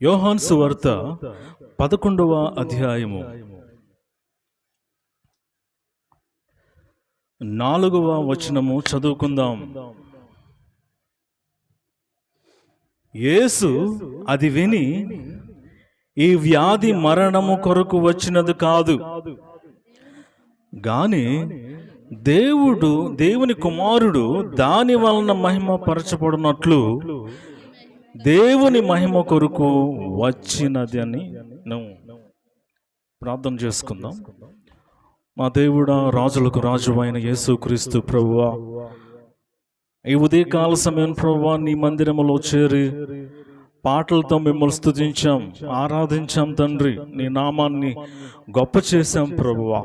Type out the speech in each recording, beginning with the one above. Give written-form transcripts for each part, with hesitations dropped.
యోహాను సువార్త 11వ అధ్యాయము 4వ వచనము చదువుకుందాం. యేసు అది విని, ఈ వ్యాధి మరణము కొరకు వచ్చినది కాదు, గాని దేవుని కుమారుడు దాని వలన మహిమ పరచబడినట్లు దేవుని మహిమ కొరకు వచ్చినది అని ప్రార్థన చేసుకుందాం. మా దేవుడా, రాజులకు రాజు అయిన యేసుక్రీస్తు ప్రభువా, ఈ ఉదయకాల సమయం ప్రభువా నీ మందిరములో చేరి పాటలతో మిమ్మల్ని స్తుతించాం, ఆరాధించాం తండ్రి. నీ నామాన్ని గొప్ప చేశాం ప్రభువా.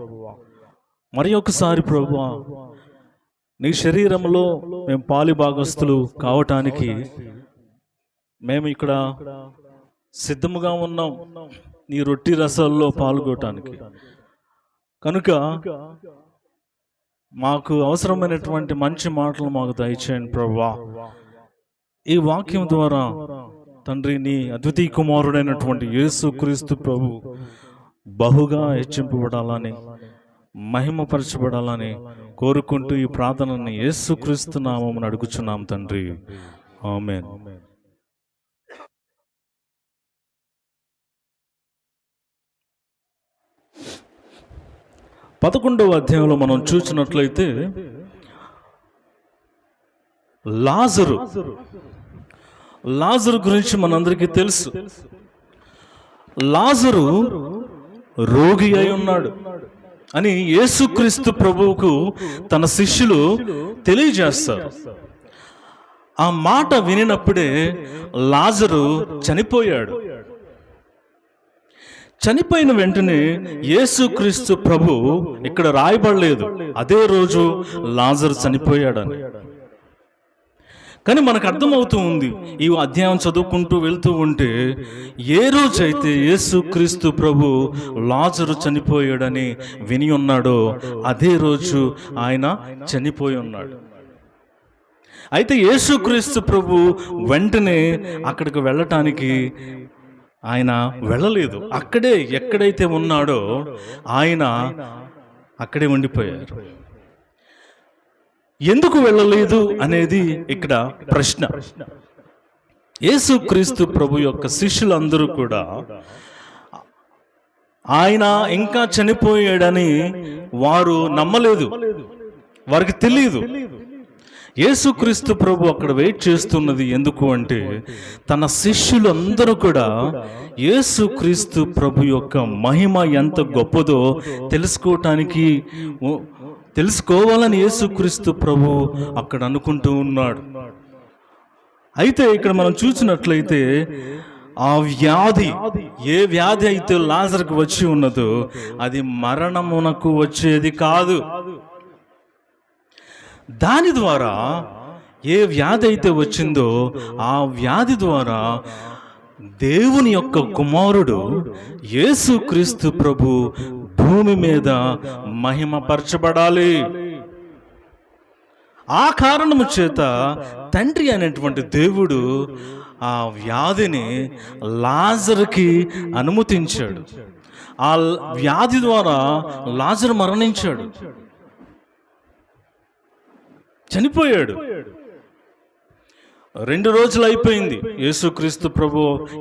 మరి ఒకసారి ప్రభువా, నీ శరీరంలో మేము పాలిభాగస్తులు కావటానికి మేము ఇక్కడ సిద్ధముగా ఉన్నాం, నీ రొట్టి రసాల్లో పాల్గొనటానికి. కనుక మాకు అవసరమైనటువంటి మంచి మాటలు మాకు దయచేయండి ప్రభువా. ఈ వాక్యం ద్వారా తండ్రి, నీ అద్వితీయ కుమారుడైనటువంటి యేసుక్రీస్తు ప్రభు బహుగా హెచ్చింపబడాలని, మహిమపరచబడాలని కోరుకుంటూ ఈ ప్రార్థనని యేసుక్రీస్తు నామమున అడుగుచున్నాం తండ్రి, ఆమేన్. పదకొండవ అధ్యాయంలో మనం చూసినట్లయితే లాజరు గురించి మనందరికీ తెలుసు. లాజరు రోగి అయి ఉన్నాడు అని యేసుక్రీస్తు ప్రభువుకు తన శిష్యులు తెలియజేస్తారు. ఆ మాట వినినప్పుడే లాజరు చనిపోయాడు. చనిపోయిన వెంటనే యేసుక్రీస్తు ప్రభు, ఇక్కడ రాయబడలేదు అదే రోజు లాజరు చనిపోయాడని, కానీ మనకు అర్థమవుతూ ఉంది ఈ అధ్యాయం చదువుకుంటూ వెళ్తూ ఉంటే, ఏ రోజైతే యేసుక్రీస్తు ప్రభు లాజరు చనిపోయాడని విని ఉన్నాడో అదే రోజు ఆయన చనిపోయి ఉన్నాడు. అయితే యేసుక్రీస్తు ప్రభు వెంటనే అక్కడికి వెళ్ళటానికి ఆయన వెళ్ళలేదు. అక్కడే ఎక్కడైతే ఉన్నాడో ఆయన అక్కడే ఉండిపోయారు. ఎందుకు వెళ్ళలేదు అనేది ఇక్కడ ప్రశ్న. యేసుక్రీస్తు ప్రభు యొక్క శిష్యులందరూ కూడా ఆయన ఇంకా చనిపోయాడని వారు నమ్మలేదు, వారికి తెలియదు. యేసుక్రీస్తు ప్రభు అక్కడ వెయిట్ చేస్తున్నది ఎందుకు అంటే, తన శిష్యులందరూ కూడా యేసుక్రీస్తు ప్రభు యొక్క మహిమ ఎంత గొప్పదో తెలుసుకోవాలని యేసుక్రీస్తు ప్రభు అక్కడ అనుకుంటూ ఉన్నాడు. అయితే ఇక్కడ మనం చూసినట్లయితే ఆ వ్యాధి, ఏ వ్యాధి అయితే లాజరుకు వచ్చి ఉన్నదో అది మరణమునకు వచ్చేది కాదు. దాని ద్వారా, ఏ వ్యాధి అయితే వచ్చిందో ఆ వ్యాధి ద్వారా దేవుని యొక్క కుమారుడు యేసుక్రీస్తు ప్రభు భూమి మీద మహిమపరచబడాలి. ఆ కారణము చేత తండ్రి అనేటువంటి దేవుడు ఆ వ్యాధిని లాజరుకి అనుమతించాడు. ఆ వ్యాధి ద్వారా లాజరు మరణించాడు, చనిపోయాడు. 2 రోజులు అయిపోయింది. యేసుక్రీస్తు ప్రభు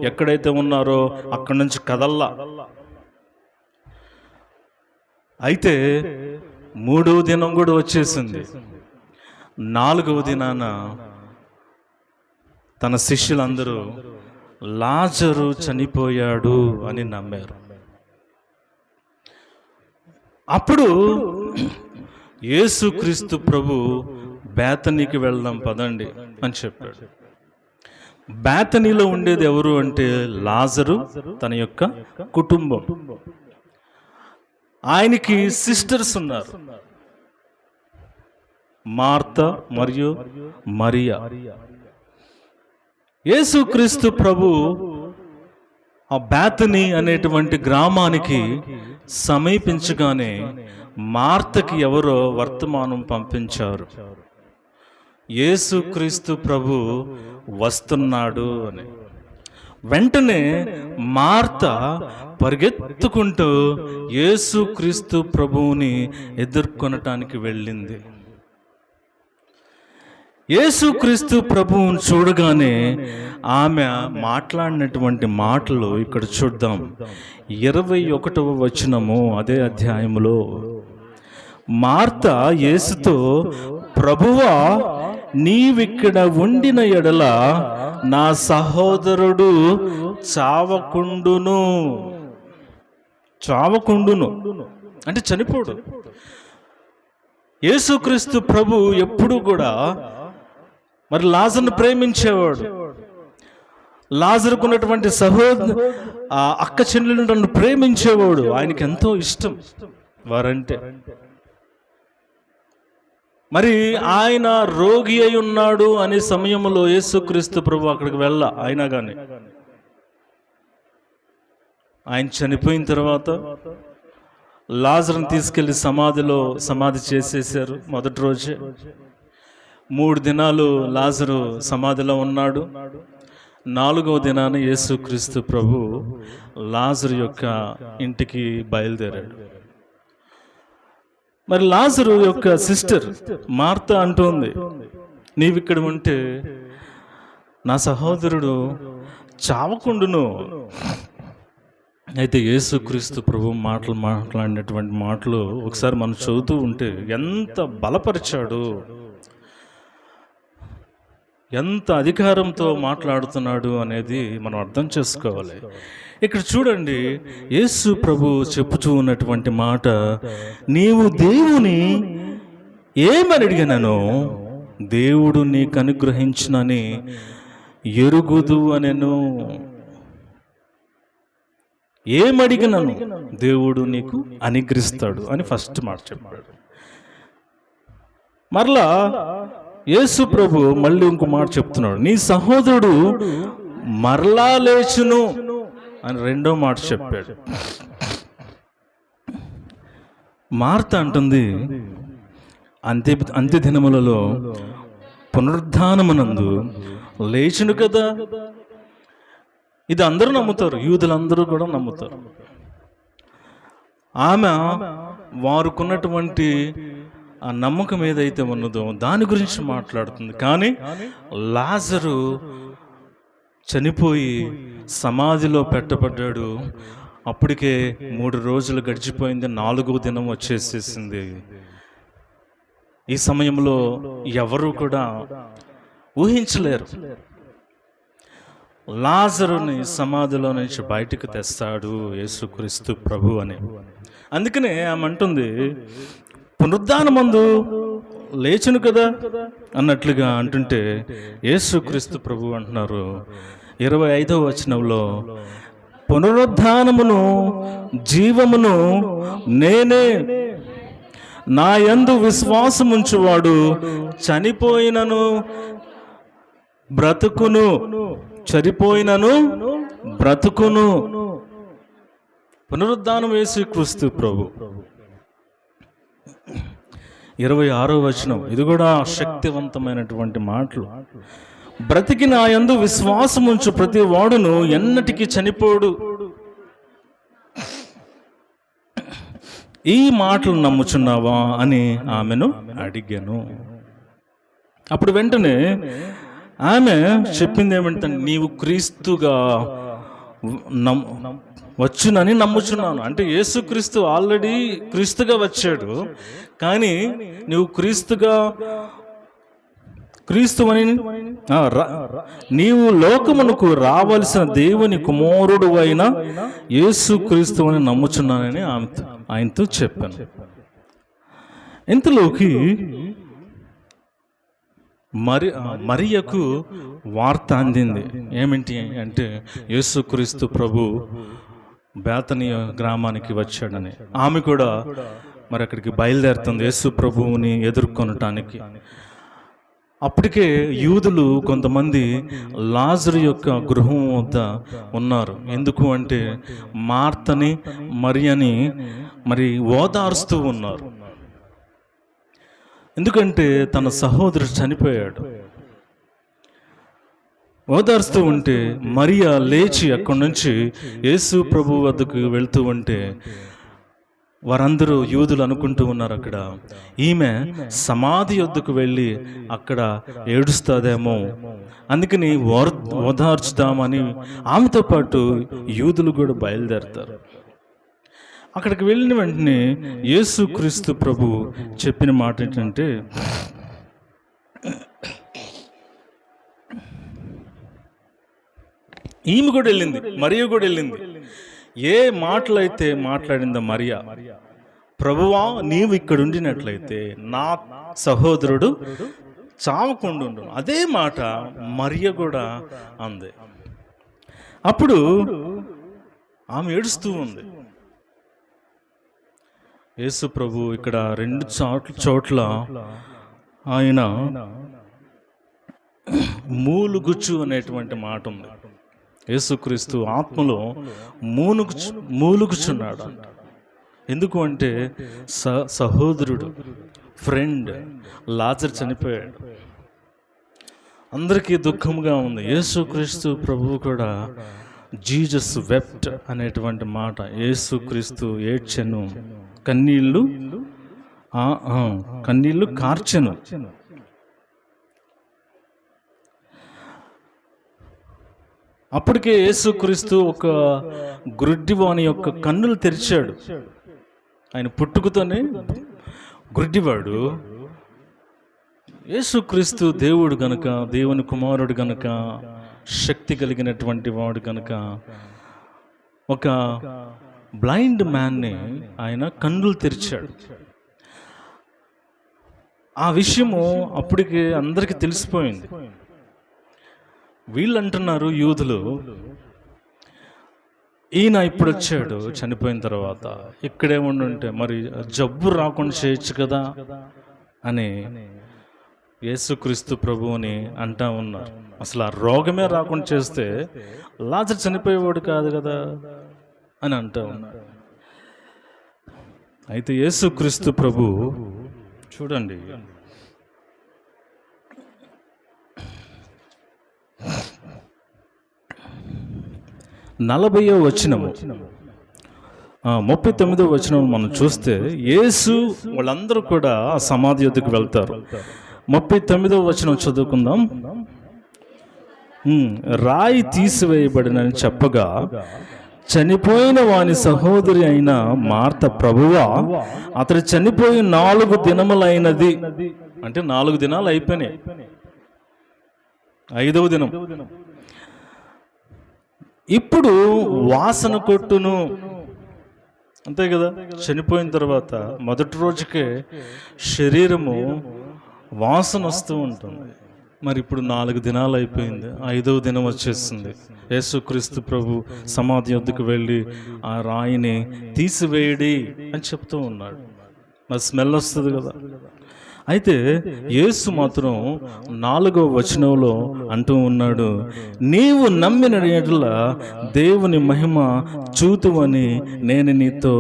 ఎక్కడైతే ఉన్నారో అక్కడి నుంచి కదల్లా. అయితే 3వ దినం కూడా వచ్చేసింది. 4వ దినాన తన శిష్యులందరూ లాజరు చనిపోయాడు అని నమ్మారు. అప్పుడు యేసుక్రీస్తు ప్రభు బేతనీకి వెళ్దాం పదండి అని చెప్పాడు. బేతనీలో ఉండేది ఎవరు అంటే లాజరు, తన యొక్క కుటుంబం. ఆయనకి సిస్టర్స్ ఉన్నారు, మార్తా మరియు మరియా. యేసుక్రీస్తు ప్రభు ఆ బేతనీ అనేటువంటి గ్రామానికి సమీపించగానే మార్తకి ఎవరో వర్తమానం పంపించారు. యేసుక్రీస్తు ప్రభు వస్తున్నాడు అని. వెంటనే మార్త పరిగెత్తుకుంటూ యేసుక్రీస్తు ప్రభువుని ఎదుర్కొనటానికి వెళ్ళింది. యేసుక్రీస్తు ప్రభువుని చూడగానే ఆమె మాట్లాడినటువంటి మాటలు ఇక్కడ చూద్దాం. 21వ వచనము అదే అధ్యాయములో మార్త యేసుతో, ప్రభువా, నీవిక్కడ ఉండిన ఎడల నా సహోదరుడు చావకుండును అంటే చనిపోడు. యేసుక్రీస్తు ప్రభు ఎప్పుడు కూడా మరి లాజరును ప్రేమించేవాడు. లాజరుకు ఉన్నటువంటి అక్క చెల్లెలను ప్రేమించేవాడు. ఆయనకి ఎంతో ఇష్టం వారంటే. మరి ఆయన రోగి అయి ఉన్నాడు అనే సమయంలో యేసుక్రీస్తు ప్రభు అక్కడికి అయినా కానీ ఆయన చనిపోయిన తర్వాత లాజరును తీసుకెళ్లి సమాధి చేసేసారు. మొదటి రోజే 3 దినాలు లాజరు సమాధిలో ఉన్నాడు. 4వ దినాన యేసుక్రీస్తు ప్రభు లాజరు యొక్క ఇంటికి బయలుదేరాడు. మరి లాజరు యొక్క సిస్టర్ మార్త అంటుంది, నీవిక్కడ ఉంటే నా సహోదరుడు చావకుండును. అయితే యేసుక్రీస్తు ప్రభు మాట్లాడినటువంటి మాటలు ఒకసారి మనం చదువుతూ ఉంటే ఎంత బలపరిచాడు, ఎంత అధికారంతో మాట్లాడుతున్నాడు అనేది మనం అర్థం చేసుకోవాలి. ఇక్కడ చూడండి, యేసు ప్రభు చెప్పుతూ ఉన్నటువంటి మాట, నీవు దేవుని ఏమని అడిగినను దేవుడు నీకు అనుగ్రహించునని ఎరుగుదు అనెను. ఏమడిగినను దేవుడు నీకు అనుగ్రహిస్తాడు అని ఫస్ట్ మాట చెప్పాడు. మరలా యేసు ప్రభు మళ్ళీ ఇంకో మాట చెప్తున్నాడు, నీ సహోదరుడు మరలా లేచును అని రెండో మాట చెప్పాడు. మార్త అంటుంది, అంత్య దినములలో పునరుద్ధానమునందు లేచును కదా. ఇది అందరూ నమ్ముతారు, యూదులందరూ కూడా నమ్ముతారు. ఆమె వారుకున్నటువంటి ఆ నమ్మకం ఏదైతే ఉన్నదో దాని గురించి మాట్లాడుతుంది. కానీ లాజరు చనిపోయి సమాధిలో పెట్టబడ్డాడు. అప్పటికే 3 రోజులు గడిచిపోయింది, 4వ దినం వచ్చేసేసింది. ఈ సమయంలో ఎవరు కూడా ఊహించలేరు లాజరుని సమాధిలో నుంచి బయటకు తెస్తాడు యేసుక్రీస్తు ప్రభు అని. అందుకనే ఆమె అంటుంది, పునరుద్ధానమందు లేచును కదా అన్నట్లుగా అంటుంటే యేసుక్రీస్తు ప్రభు అంటున్నారు 25వ వచనంలో, పునరుద్ధానమును జీవమును నేనే, నా యందు విశ్వాసముంచువాడు చనిపోయినను బ్రతుకును, చనిపోయినను బ్రతుకును. పునరుద్ధానం యేసుక్రీస్తు ప్రభు. 26వ వచనం, ఇది కూడా శక్తివంతమైనటువంటి మాటలు. బ్రతికి నా యందు విశ్వాసముంచు ప్రతి వాడును ఎన్నటికీ చనిపోడు. ఈ మాటలు నమ్ముచున్నావా అని ఆమెను అడిగాను. అప్పుడు వెంటనే ఆమె చెప్పింది ఏమంటే, నీవు క్రీస్తుగా వచ్చునని నమ్ముచున్నాను. అంటే యేసుక్రీస్తు ఆల్రెడీ క్రీస్తుగా వచ్చాడు, కానీ నువ్వు క్రీస్తువని నీవు లోకమునకు రావలసిన దేవుని కుమారుడు అయిన యేసుక్రీస్తు అని నమ్ముచున్నానని ఆయనతో చెప్పాను. ఇంతలోకి మరియకు వార్త అందింది. ఏమిటి అంటే, యేసుక్రీస్తు ప్రభు బేతనీయ గ్రామానికి వచ్చాడని. ఆమె కూడా మరి అక్కడికి బయలుదేరుతుంది యేసు ప్రభువుని ఎదుర్కొనటానికి. అప్పటికే యూదులు కొంతమంది లాజరు యొక్క గృహం వద్ద ఉన్నారు. ఎందుకు అంటే మార్తని మరియని మరి ఓదార్స్తూ ఉన్నారు. ఎందుకంటే తన సహోదరుడు చనిపోయాడు. ఓదార్స్తూ ఉంటే మరియా లేచి అక్కడి నుంచి యేసు ప్రభు వద్దకు వెళ్తూ ఉంటే వారందరూ యూదులు అనుకుంటూ ఉన్నారు, అక్కడ ఈమె సమాధి వద్దకు వెళ్ళి అక్కడ ఏడుస్తుందేమో, అందుకని ఓదార్చుదామని ఆమెతో పాటు యూదులు కూడా బయలుదేరతారు. అక్కడికి వెళ్ళిన వెంటనే యేసుక్రీస్తు ప్రభు చెప్పిన మాట ఏంటంటే, ఈమె కూడా వెళ్ళింది, మరియ కూడా వెళ్ళింది. ఏ మాటలైతే మాట్లాడిందో మరియా, ప్రభువా నీవు ఇక్కడ ఉండినట్లయితే నా సహోదరుడు చావకుండా, అదే మాట మరియ కూడా అంది. అప్పుడు ఆమె ఏడుస్తూ ఉంది. యేసు ప్రభు ఇక్కడ 2 చోట్ల ఆయన మూలుగుచ్చు అనేటువంటి మాట ఉంది. యేసుక్రీస్తు ఆత్మలో మూలుగుచున్నాడు అంట. ఎందుకు అంటే సహోదరుడు, ఫ్రెండ్ లాజర్ చనిపోయాడు. అందరికీ దుఃఖంగా ఉంది. యేసుక్రీస్తు ప్రభువు కూడా జీసస్ వెప్ట్ అనేటువంటి మాట, యేసుక్రీస్తు ఏడ్చెను, కన్నీళ్లు కార్చెను. అప్పటికే యేసుక్రీస్తు ఒక గుడ్డివాని యొక్క కన్నులు తెరిచాడు. ఆయన పుట్టుకతోనే గుడ్డివాడు. యేసుక్రీస్తు దేవుడు గనుక, దేవుని కుమారుడు గనుక, శక్తి కలిగినటువంటి వాడు గనుక ఒక బ్లైండ్ మ్యాన్ని ఆయన కన్నులు తెరిచాడు. ఆ విషయము అప్పటికి అందరికీ తెలిసిపోయింది. వీళ్ళు అంటున్నారు యూదులు, ఈయన ఇప్పుడు వచ్చాడు చనిపోయిన తర్వాత, ఇక్కడే ఉండుంటే మరి జబ్బు రాకుండా చేయొచ్చు కదా అని యేసుక్రీస్తు ప్రభువుని అంటా ఉన్నారు. అసలు ఆ రోగమే రాకుండా చేస్తే లాజరు చనిపోయేవాడు కాదు కదా అని అంటా ఉన్నారు. అయితే యేసుక్రీస్తు ప్రభు చూడండి, 40వ వచనము 39వ వచనం మనం చూస్తే, యేసు వాళ్ళందరూ కూడా ఆ సమాధి యొద్దకు వెళ్తారు. 39వ వచనం చదువుకుందాం. రాయి తీసివేయబడినని చెప్పగా చనిపోయిన వాని సహోదరి అయిన మార్త, ప్రభువా అతడు చనిపోయి 4 దినములైనది, అంటే 4 దినాలు అయిపోయినాయి, 5వ దినం, ఇప్పుడు వాసన కొట్టును. అంతే కదా, చనిపోయిన తర్వాత మొదటి రోజుకే శరీరము వాసన వస్తూ ఉంటుంది. మరి ఇప్పుడు 4 దినాలు అయిపోయింది, 5వ దినం వచ్చేస్తుంది. యేసుక్రీస్తు ప్రభు సమాధి వద్దకు వెళ్ళి ఆ రాయిని తీసివేయడి అని చెప్తూ ఉన్నాడు. మరి స్మెల్ వస్తుంది కదా. అయితే యేసు మాత్రం 4వ వచనంలో అంటూ ఉన్నాడు, నీవు నమ్మిన యెడల దేవుని మహిమ చూతువని నేను నీతో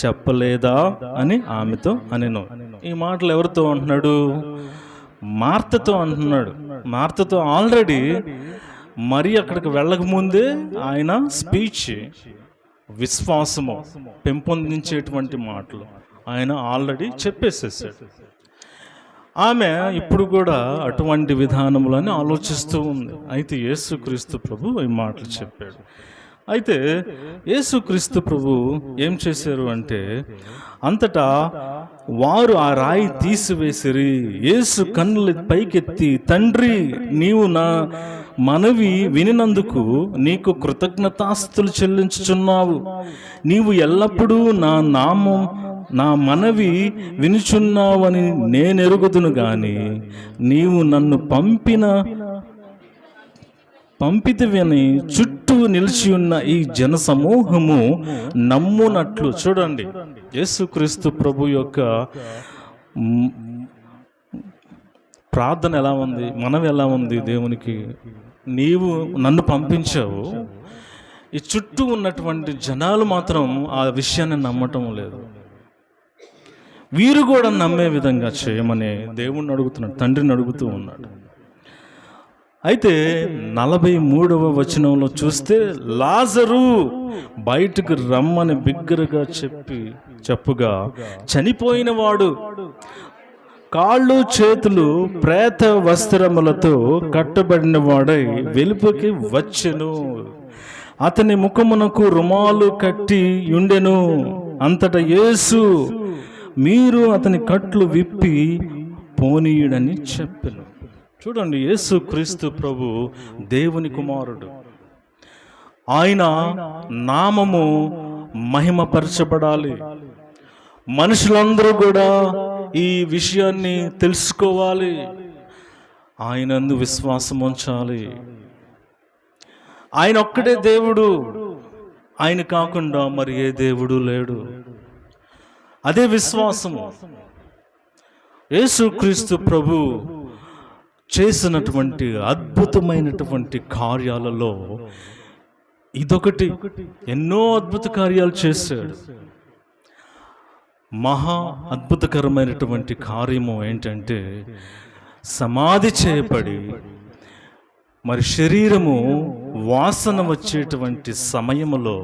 చెప్పలేదా అని ఆమెతో అనెను. ఈ మాటలు ఎవరితో అంటున్నాడు? మార్తతో అంటున్నాడు. మార్తతో ఆల్రెడీ మరి అక్కడికి వెళ్ళకముందే ఆయన స్పీచ్, విశ్వాసము పెంపొందించేటువంటి మాటలు ఆయన ఆల్రెడీ చెప్పేసేసాడు. ఆమె ఇప్పుడు కూడా అటువంటి విధానములని ఆలోచిస్తూ ఉంది. అయితే యేసుక్రీస్తు ప్రభు ఈ మాటలు చెప్పాడు. అయితే యేసుక్రీస్తు ప్రభు ఏం చేశారు అంటే, అంతటా వారు ఆ రాయి తీసివేసిరి. యేసు కన్నులు పైకెత్తి, తండ్రి నీవు నా మనవి వినినందుకు నీకు కృతజ్ఞతాస్తుతులు చెల్లించుచున్నావు. నీవు ఎల్లప్పుడూ నా మనవి వినుచున్నావని నేనెరుగుదును గాని నీవు నన్ను పంపితివని చుట్టూ నిలిచి ఉన్న ఈ జన సమూహము నమ్మునట్లు. చూడండి, యేసుక్రీస్తు ప్రభు యొక్క ప్రార్థన ఎలా ఉంది, మనవి ఎలా ఉంది దేవునికి. నీవు నన్ను పంపించావు, ఈ చుట్టూ ఉన్నటువంటి జనాలు మాత్రం ఆ విషయాన్ని నమ్మటం లేదు. వీరు కూడా నమ్మే విధంగా చేయమని దేవుణ్ణి అడుగుతున్నాడు, తండ్రిని అడుగుతూ ఉన్నాడు. అయితే 43వ వచనంలో చూస్తే, లాజరు బయటకు రమ్మని బిగ్గరగా చెప్పుగా చనిపోయిన వాడు కాళ్ళు చేతులు ప్రేత వస్త్రములతో కట్టబడిన వాడై వెలుపకి వచ్చెను. అతని ముఖమునకు రుమాలు కట్టి ఉండెను. అంతటా యేసు, మీరు అతని కట్లు విప్పి పోనీయుడని చెప్పెను. చూడండి, యేసు క్రీస్తు ప్రభు దేవుని కుమారుడు. ఆయన నామము మహిమపరచబడాలి. మనుషులందరూ కూడా ఈ విషయాన్ని తెలుసుకోవాలి. ఆయనందు విశ్వాసం ఉంచాలి. ఆయన ఒక్కడే దేవుడు, ఆయన కాకుండా మరి ఏ దేవుడు లేడు. అదే విశ్వాసము. యేసుక్రీస్తు ప్రభు చేసినటువంటి అద్భుతమైనటువంటి కార్యాలలో ఇదొకటి. ఎన్నో అద్భుత కార్యాలు చేశాడు. మహా అద్భుతకరమైనటువంటి కార్యము ఏంటంటే, సమాధి చేయబడి మరి శరీరము వాసన వచ్చేటువంటి సమయంలో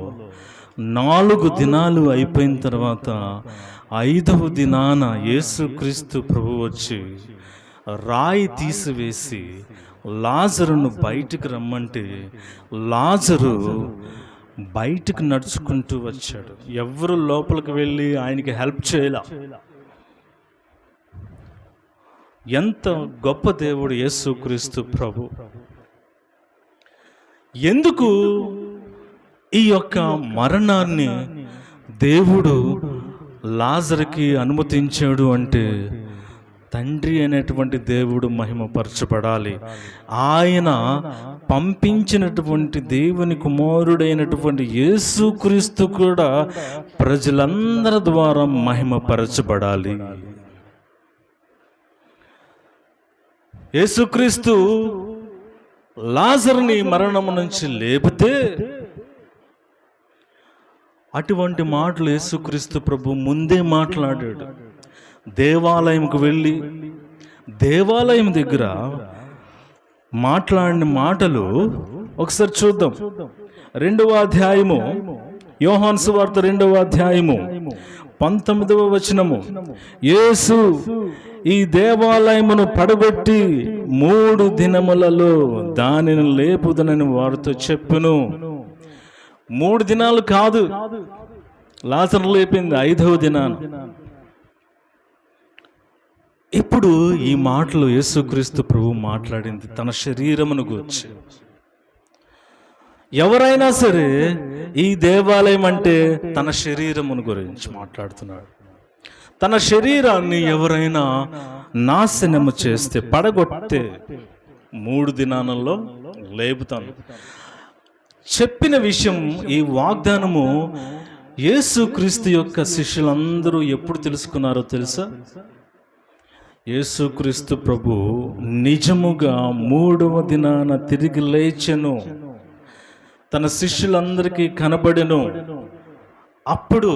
4 దినాలు అయిపోయిన తర్వాత 5వ దినాన యేసుక్రీస్తు ప్రభు వచ్చి రాయి తీసివేసి లాజరును బయటికి రమ్మంటే లాజరు బయటికి నడుచుకుంటూ వచ్చాడు. ఎవరు లోపలికి వెళ్ళి ఆయనకి హెల్ప్ చేయాల. ఎంత గొప్ప దేవుడు యేసుక్రీస్తు ప్రభు. ఎందుకు ఈ యొక్క మరణాన్ని దేవుడు లాజరుకి అనుమతించాడు అంటే, తండ్రి అనేటువంటి దేవుడు మహిమపరచబడాలి. ఆయన పంపించినటువంటి దేవుని కుమారుడైనటువంటి యేసుక్రీస్తు కూడా ప్రజలందరి ద్వారా మహిమపరచబడాలి. యేసుక్రీస్తు లాజరుని మరణం నుంచి లేపితే, అటువంటి మాటలు యేసుక్రీస్తు ప్రభు ముందే మాట్లాడాడు. దేవాలయంకు వెళ్ళి దేవాలయం దగ్గర మాట్లాడిన మాటలు ఒకసారి చూద్దాం. 2వ అధ్యాయము, యోహాను సువార్త 2వ అధ్యాయము 19వ వచనము. యేసు ఈ దేవాలయమును పడగొట్టి 3 దినములలో దానిని లేపుదనని వారితో చెప్పును. 3 దినాలు కాదు, లాజరు లేపింది 5వ దినాన. ఇప్పుడు ఈ మాటలు యేసుక్రీస్తు ప్రభు మాట్లాడింది తన శరీరమును గూర్చి. ఎవరైనా సరే ఈ దేవాలయం అంటే తన శరీరమును గురించి మాట్లాడుతున్నాడు. తన శరీరాన్ని ఎవరైనా నాశనము చేస్తే, పడగొట్టే 3 దినాలలో లేపుతాను చెప్పిన విషయం, ఈ వాగ్దానము యేసుక్రీస్తు యొక్క శిష్యులందరూ ఎప్పుడు తెలుసుకున్నారో తెలుసా? యేసుక్రీస్తు ప్రభు నిజముగా 3వ దినాన తిరిగి లేచెను, తన శిష్యులందరికీ కనబడెను. అప్పుడు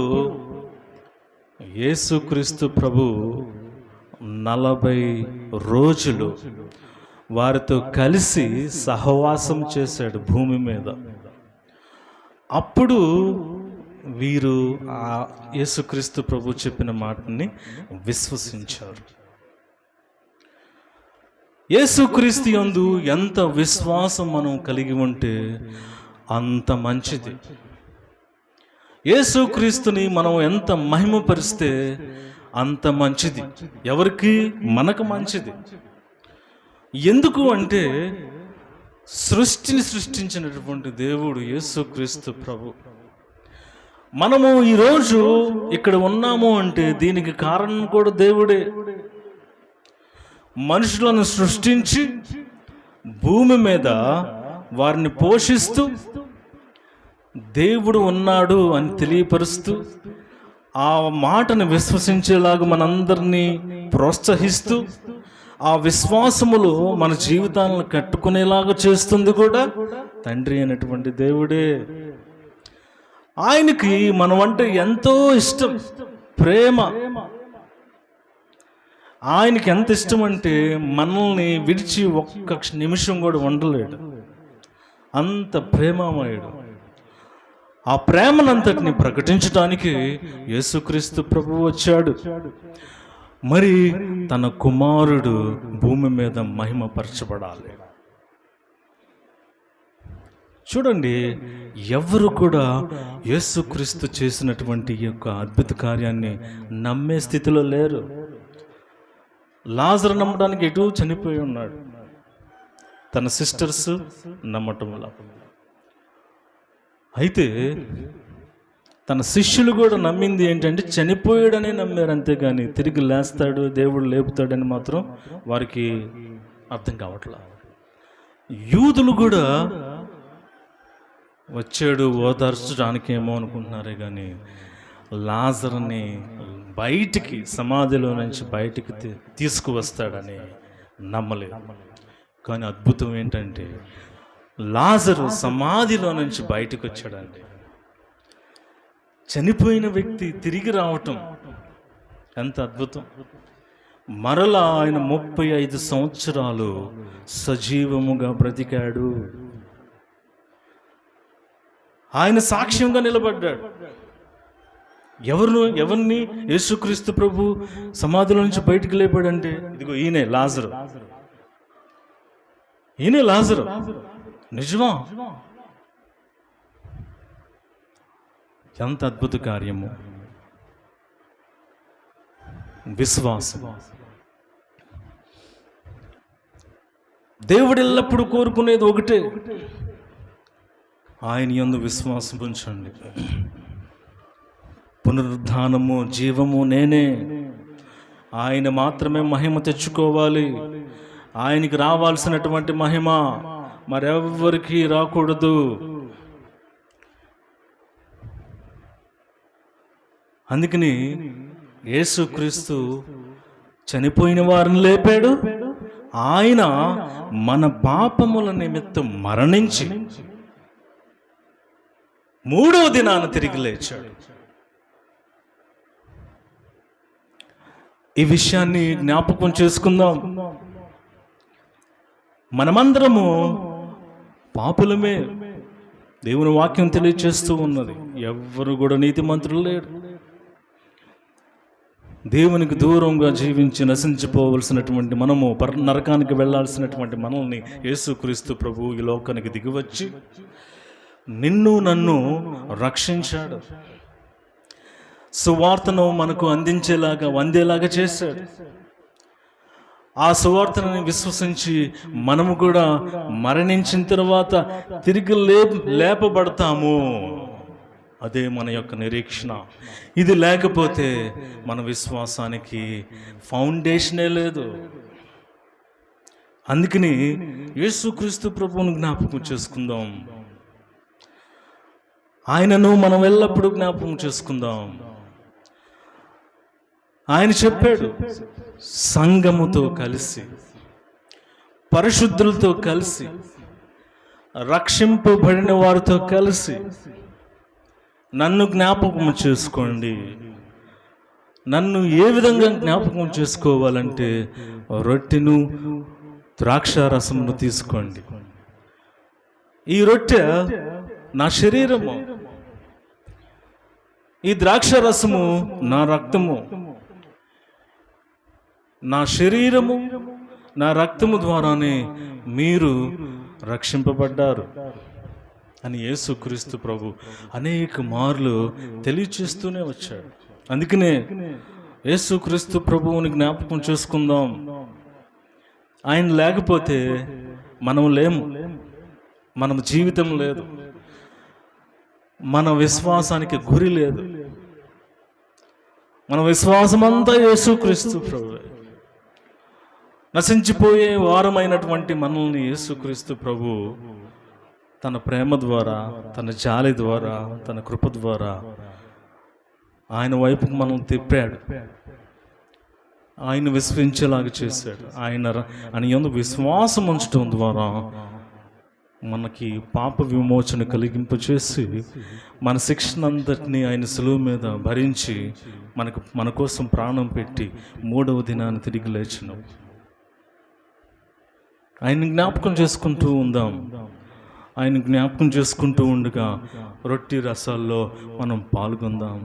యేసుక్రీస్తు ప్రభు 40 రోజులు వారితో కలిసి సహవాసం చేశాడు భూమి మీద. అప్పుడు వీరు ఆ యేసుక్రీస్తు ప్రభు చెప్పిన మాటని విశ్వసించారు. యేసుక్రీస్తు యందు ఎంత విశ్వాసం మనం కలిగి ఉంటే అంత మంచిది. యేసుక్రీస్తుని మనం ఎంత మహిమపరిస్తే అంత మంచిది. ఎవరికి? మనకు మంచిది. ఎందుకు అంటే, సృష్టిని సృష్టించినటువంటి దేవుడు యేసుక్రీస్తు ప్రభు. మనము ఈరోజు ఇక్కడ ఉన్నాము అంటే దీనికి కారణం కూడా దేవుడే. మనుషులను సృష్టించి భూమి మీద వారిని పోషిస్తూ దేవుడు ఉన్నాడు అని తెలియపరుస్తూ ఆ మాటను విశ్వసించేలాగా మనందరినీ ప్రోత్సహిస్తూ ఆ విశ్వాసములో మన జీవితాలను కట్టుకునేలాగా చేస్తుంది కూడా తండ్రి అయినటువంటి దేవుడే. ఆయనకి మనం అంటే ఎంతో ఇష్టం, ప్రేమ. ఆయనకి ఎంత ఇష్టం అంటే మనల్ని విడిచి ఒక్క నిమిషం కూడా ఉండలేడు. అంత ప్రేమమయుడు. ఆ ప్రేమనంతటిని ప్రకటించడానికి యేసుక్రీస్తు ప్రభువు వచ్చాడు. మరి తన కుమారుడు భూమి మీద మహిమపరచబడాలి. చూడండి, ఎవరు కూడా యేసుక్రీస్తు చేసినటువంటి ఈ యొక్క అద్భుత కార్యాన్ని నమ్మే స్థితిలో లేరు. లాజరు నమ్మడానికి ఎటు చనిపోయి ఉన్నాడు, తన సిస్టర్స్ నమ్మటంలా. అయితే తన శిష్యులు కూడా నమ్మింది ఏంటంటే చనిపోయాడని నమ్మారు, అంతేగాని తిరిగి లేస్తాడు, దేవుడు లేపుతాడని మాత్రం వారికి అర్థం కావట్లా. యూదులు కూడా వచ్చాడు ఓదార్చడానికి ఏమో అనుకుంటున్నారే కానీ లాజరుని బయటికి, సమాధిలో నుంచి బయటికి తీసుకువస్తాడని నమ్మలేదు. కానీ అద్భుతం ఏంటంటే లాజరు సమాధిలో నుంచి బయటకు వచ్చాడండి. చనిపోయిన వ్యక్తి తిరిగి రావటం ఎంత అద్భుతం. మరలా ఆయన 35 సంవత్సరాలు సజీవముగా బ్రతికాడు. ఆయన సాక్ష్యంగా నిలబడ్డాడు. ఎవరిని యేసుక్రీస్తు ప్రభు సమాధిలో నుంచి బయటికి లేపాడంటే ఇదిగో ఈయనే లాజరు. ఈయనే లాజరు. నిజమా? ఎంత అద్భుత కార్యము. విశ్వాసం. దేవుడు ఎల్లప్పుడూ కోరుకునేది ఒకటే, ఆయన యందు విశ్వాసం ఉంచండి. పునరుద్ధానము, జీవము నేనే. ఆయన మాత్రమే మహిమ తెచ్చుకోవాలి. ఆయనకి రావాల్సినటువంటి మహిమ మరెవ్వరికి రాకూడదు. అందుకని యేసుక్రీస్తు చనిపోయిన వారిని లేపాడు. ఆయన మన పాపముల నిమిత్తం మరణించి 3వ దినాన తిరిగి లేచాడు. ఈ విషయాన్ని జ్ఞాపకం చేసుకుందాం. మనమందరము పాపులమే. దేవుని వాక్యం తెలియచేస్తూ ఉన్నది, ఎవ్వరు కూడా నీతిమంతులు లేరు. దేవునికి దూరంగా జీవించి నశించిపోవలసినటువంటి మనము, నరకానికి వెళ్ళాల్సినటువంటి మనల్ని యేసుక్రీస్తు ప్రభు ఈ లోకానికి దిగివచ్చి నిన్ను నన్ను రక్షించాడు. సువార్తను మనకు అందేలాగా చేశాడు. ఆ సువార్తను విశ్వసించి మనము కూడా మరణించిన తర్వాత తిరిగి లేపబడతాము. అదే మన యొక్క నిరీక్షణ. ఇది లేకపోతే మన విశ్వాసానికి ఫౌండేషనే లేదు. అందుకని యేసుక్రీస్తు ప్రభువును జ్ఞాపకం చేసుకుందాం. ఆయనను మనం ఎల్లప్పుడూ జ్ఞాపకం చేసుకుందాం. ఆయన చెప్పాడు, సంఘముతో కలిసి, పరిశుద్ధులతో కలిసి, రక్షింపబడిన వారితో కలిసి నన్ను జ్ఞాపకం చేసుకోండి. నన్ను ఏ విధంగా జ్ఞాపకం చేసుకోవాలంటే రొట్టెను ద్రాక్షారసమును తీసుకోండి. ఈ రొట్టె నా శరీరము, ఈ ద్రాక్షారసము నా రక్తము. నా శరీరము, నా రక్తము ద్వారానే మీరు రక్షింపబడ్డారు అని యేసుక్రీస్తు ప్రభు అనేక మార్లు తెలియచేస్తూనే వచ్చాడు. అందుకనే యేసుక్రీస్తు ప్రభువుని జ్ఞాపకం చేసుకుందాం. ఆయన లేకపోతే మనం లేము, మన జీవితం లేదు, మన విశ్వాసానికి గురి లేదు. మన విశ్వాసం అంతా యేసుక్రీస్తు ప్రభు. నశించిపోయే వారమైనటువంటి మనల్ని యేసుక్రీస్తు ప్రభు తన ప్రేమ ద్వారా, తన జాలి ద్వారా, తన కృప ద్వారా ఆయన వైపుకు మనం తిప్పాడు. ఆయన విశ్వసించేలాగా చేశాడు. ఆయన యందు విశ్వాసం ఉంచడం ద్వారా మనకి పాప విమోచన కలిగింపచేసి మన శిక్షనంతటినీ ఆయన సులువు మీద భరించి మన కోసం ప్రాణం పెట్టి 3వ దినాన్ని తిరిగి లేచిన ఆయన జ్ఞాపకం చేసుకుంటూ ఉందాం. ఆయన జ్ఞాపకం చేసుకుంటూ ఉండగా రొట్టి రసాల్లో మనం పాల్గొందాం.